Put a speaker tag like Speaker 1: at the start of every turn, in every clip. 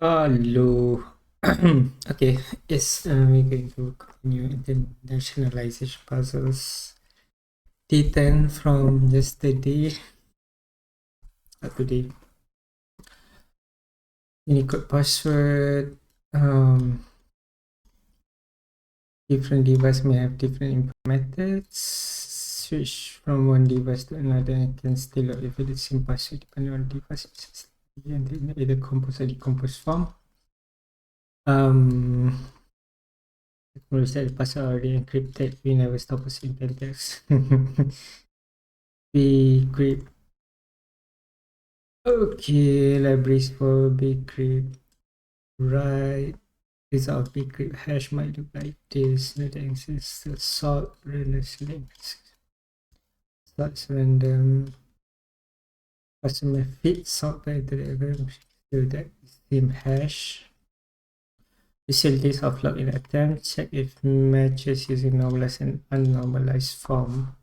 Speaker 1: Hello. Okay, yes, we're going to continue internationalization puzzles. D10 from yesterday, today. Unicode password. Different device may have different input methods. Switch from one device to another and can still load if it is same password depending on the device. And either compose or decompose form. Rules that the password already encrypted. We never stop us in text. Bcrypt. Okay, libraries for bcrypt. Right. Result bcrypt hash might look like this. Not exists. Sort random links. Starts random. Customer fit sort by the so that same hash. Facilities of login attempt. Check if matches using normalized and unnormalized form.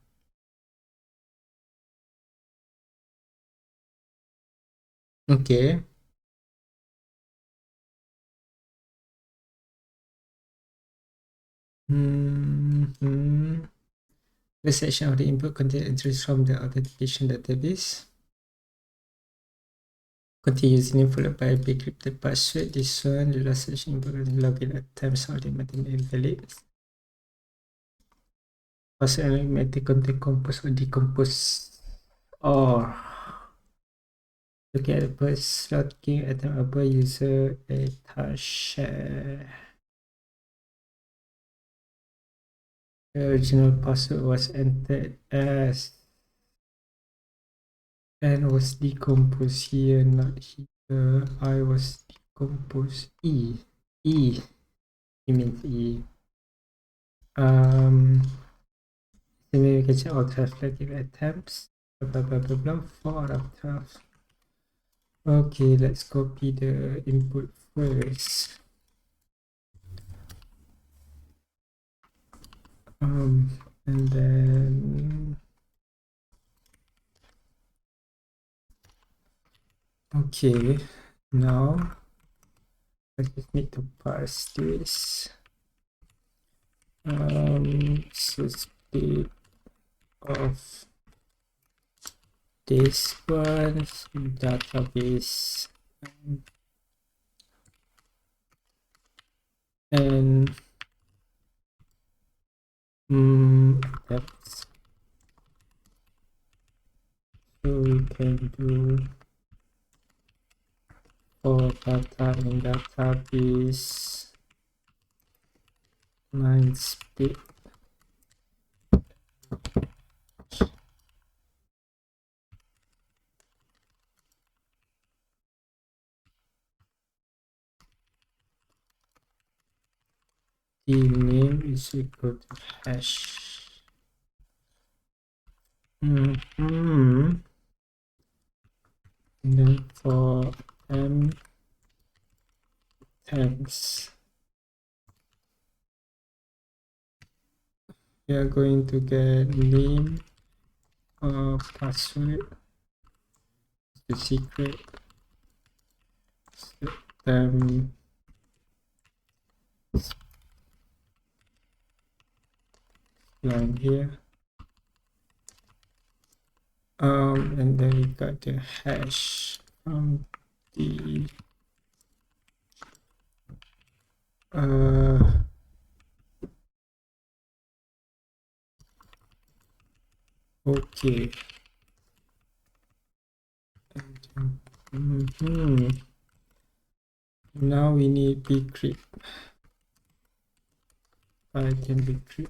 Speaker 1: Okay. The section of the input contains entries from the authentication database. Contain username followed by a bcrypted password. This one, the last section input login attempts are automatically invalid. Password automatic contain compose or decompose. Or look at the first slot king attempt above user a touch share. The original password was entered as and was decomposed here, not here. I was decomposed E. E. It means E. So maybe we can check all 12 negative attempts. Blah blah blah blah. 4 out of 12. Okay, let's copy the input first. And then okay, now I just need to parse this. So speed of this one database and that's so we can do for data in database line speed the name is equal to hash. And then for m tags we are going to get name or password, the secret, line here, and then we got the hash from the okay. Now we need bcrypt. Python bcrypt.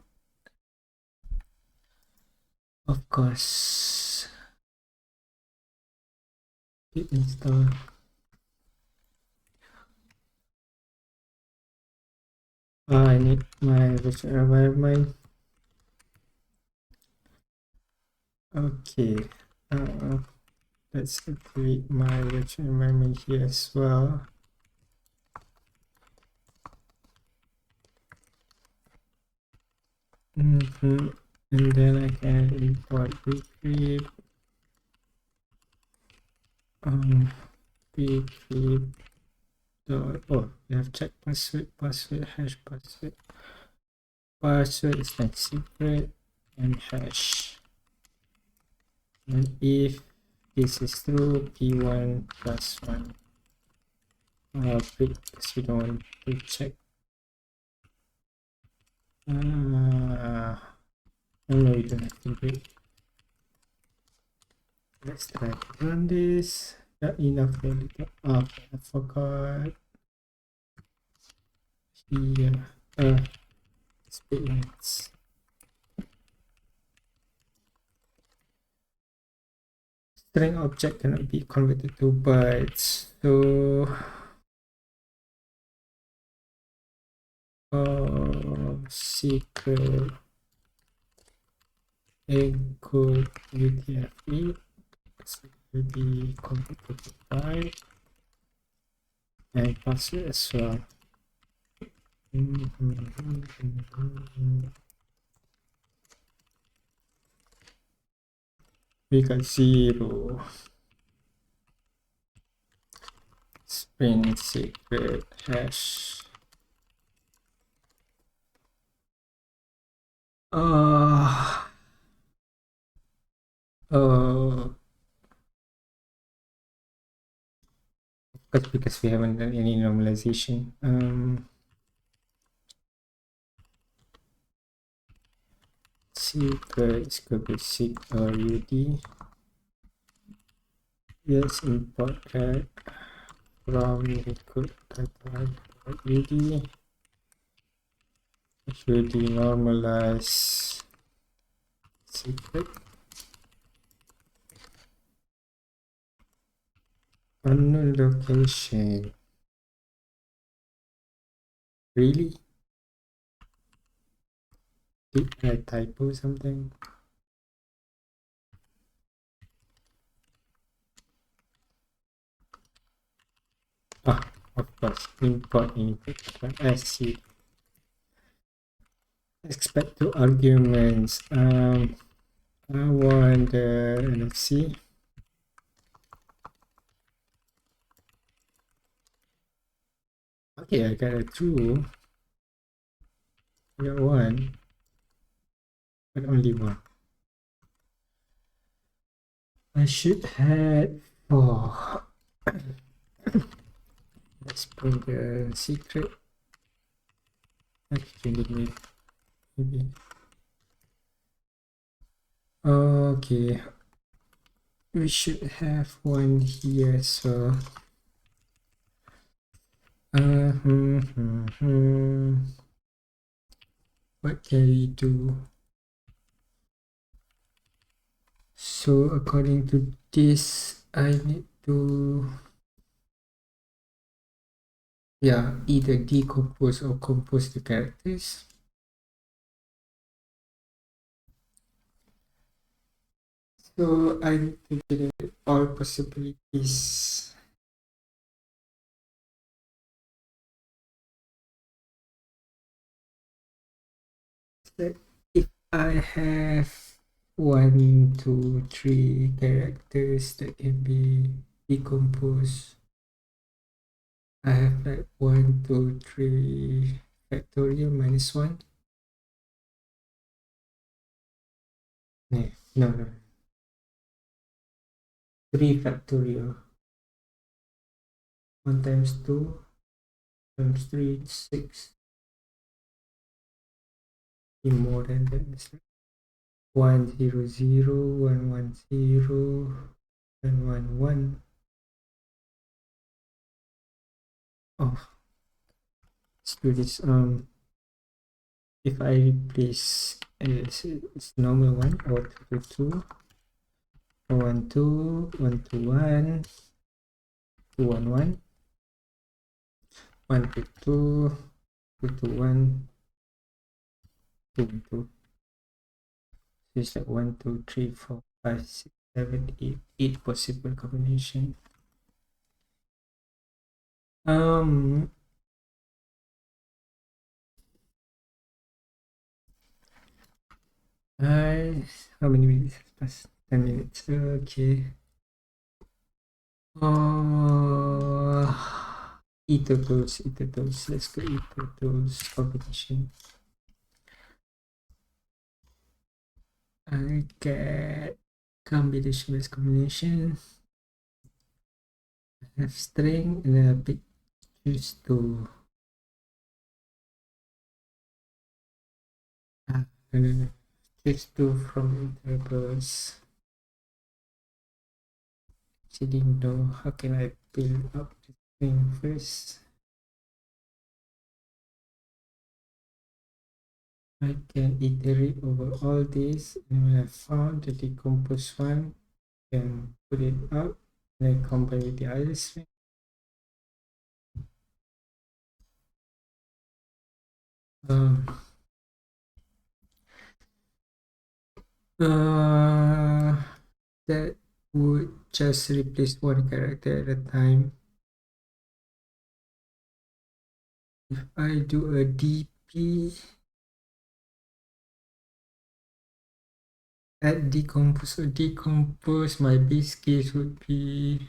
Speaker 1: Of course. Git install. I need my virtual environment. Okay. Let's activate my virtual environment here as well. And then I can import bcrypt. Bcrypt So, oh, we have check password, hash password. Password is not secret and hash. And if this is true, p1 plus 1. Because we don't want to check. No, we don't have to break. Let's try to run this. Not enough value. Okay, I forgot. Here, statements. String object cannot be converted to bytes. So, secret encode UTF-8 will be converted to byte and password as well. We got 0. String secret hash. But because we haven't done any normalization. Secret is going to be secret UD. Yes, import that from record UD. UD normalize secret. Unknown location. Really? Did I typo something? Ah, of course, import input SC. Expect to arguments. I want the NFC. Okay, I got a true. I got one, but only one. I should have four. Let's bring the secret. Actually, maybe. Okay. We should have one here, so. What can we do? So according to this, I need to, yeah, either decompose or compose the characters. So I need to generate all possibilities. So if I have 1, 2, 3 characters that can be decomposed, I have like 1, 2, 3 factorial minus 1. No. 3 factorial. 1 times 2 times 3 is 6. More than that, it's like 1, 0, 0, 1, 1, 0, and 1, 1. Oh, let's do this. If I replace it's normal 1 or 2 to 2, or 1, 2, 1 to 1, 2, 1, 1, 1 to 2, 2 to 1, 2, 2. So it's like 1, 2, 3, 4, 5, 6, 7, 8, 8 possible combination. How many minutes has passed? 10 minutes. Okay. ether tools. Let's go ether tools combination. I get combination based combination. I have string and then I pick choose to and then choose to from intervals. Actually no, how can I build up the thing first? I can iterate over all this, and when I found the decomposed one, I can put it up, and then combine with the other string. That would just replace one character at a time. If I do a DP at decompose, my base case would be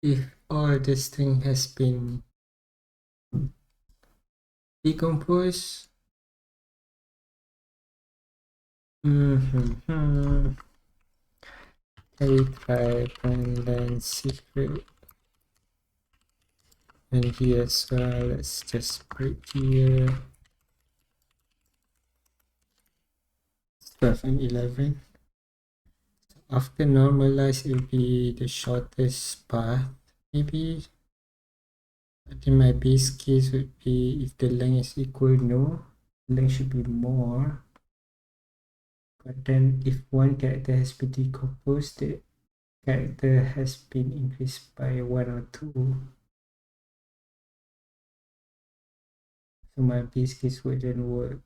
Speaker 1: if all the string has been decomposed. Carry type and then secret. And here as well, let's just break here. 12 and 11. After normalize, it will be the shortest path, maybe. I think my base case would be if the length is equal, no, the length should be more. But then if one character has been decomposed, the character has been increased by 1 or 2. So my base case wouldn't work.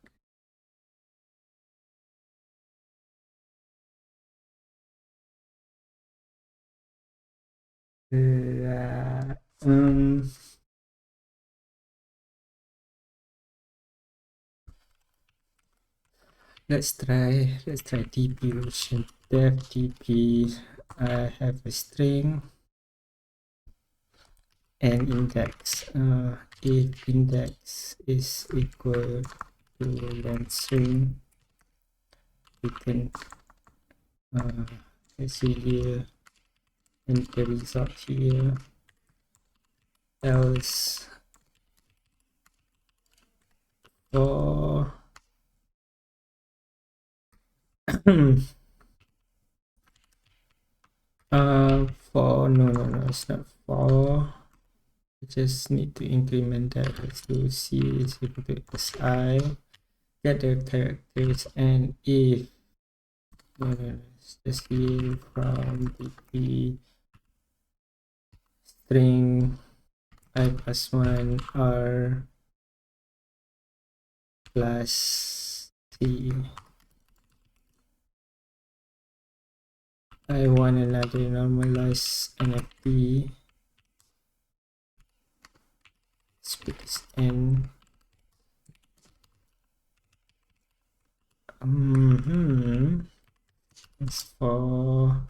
Speaker 1: Let's try TP version def TP. I have a string and index. If index is equal to length string, we can let's see here, enter result here. Else for for no, it's not for. We just need to increment that. Let's do C is equal to SI, get the characters, and if let's just see from the string I plus 1 R plus C. I want another normalized NFP. Space N. As for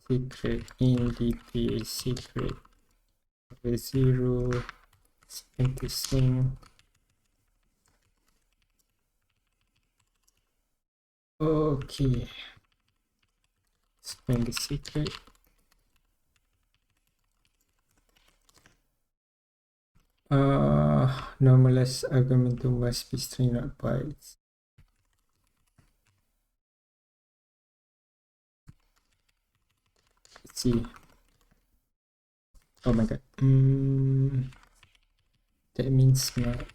Speaker 1: secret in DP secret with 0 spacing. Okay, explain the secret. Normalized argument must be string, not bytes. Let's see. Oh my god. That means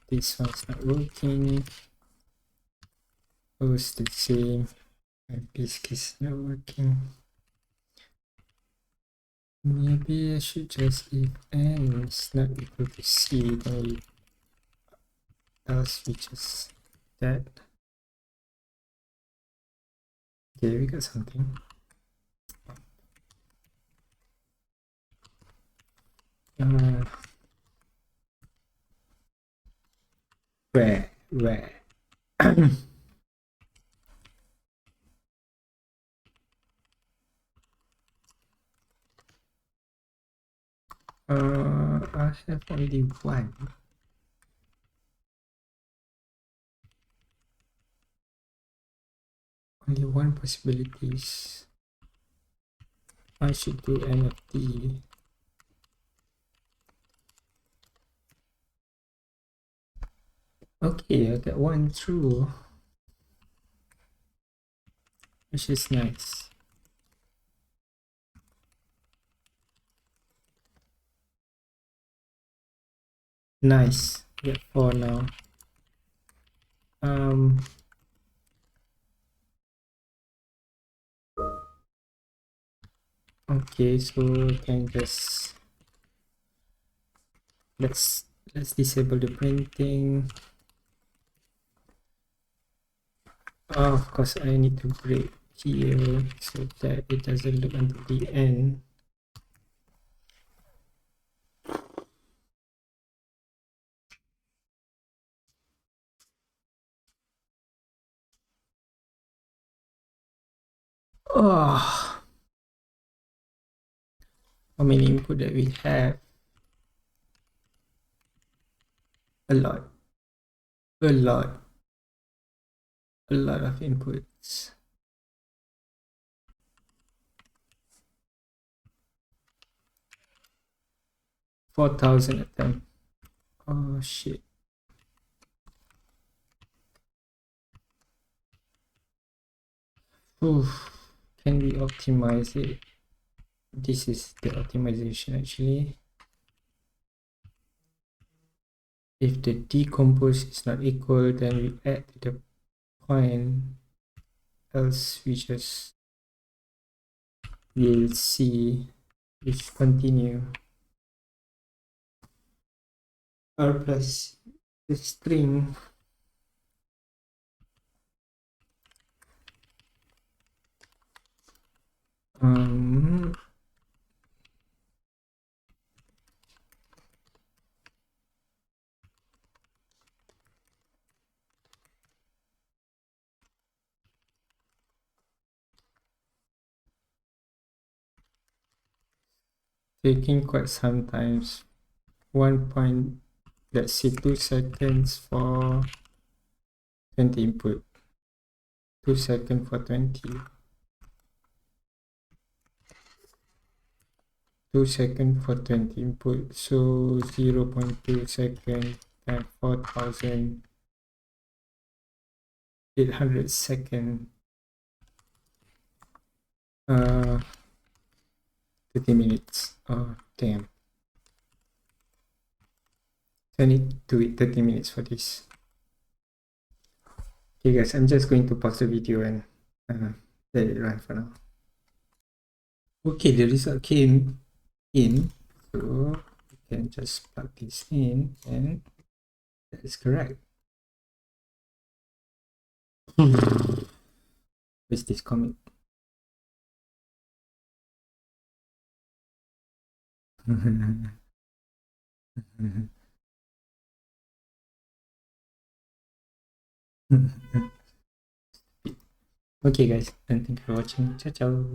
Speaker 1: this one's not working. Oh, it's the same. My base case not working. Maybe I should just if n is not equal to c, then else we just that. Okay, we got something. Where I have only one. Only one possibilities. I should do NFT. Okay, I got one through, which is nice. Nice. Get four now. Okay, so we can just let's disable the printing. Of course, I need to break here so that it doesn't look until the end. Oh, how many input that we have? A lot, a lot, a lot of inputs. 4,000 attempt. Oh shit. Oof. Can we optimize it? This is the optimization actually. If the decompose is not equal, then we add to the point, else we just will see if continue. R plus the string taking quite some times. 1 point, let's say 2 seconds for 20 input, 2 seconds for 20, 2 seconds for 20 input, so 0 0.2 second and 4,800 second. 30 minutes. Oh damn. 30 minutes for this. Okay guys, I'm just going to pause the video and let it run for now. Okay, the result came in, so you can just plug this in and that is correct. Where's this comment? Okay guys, and thank you for watching. Ciao ciao.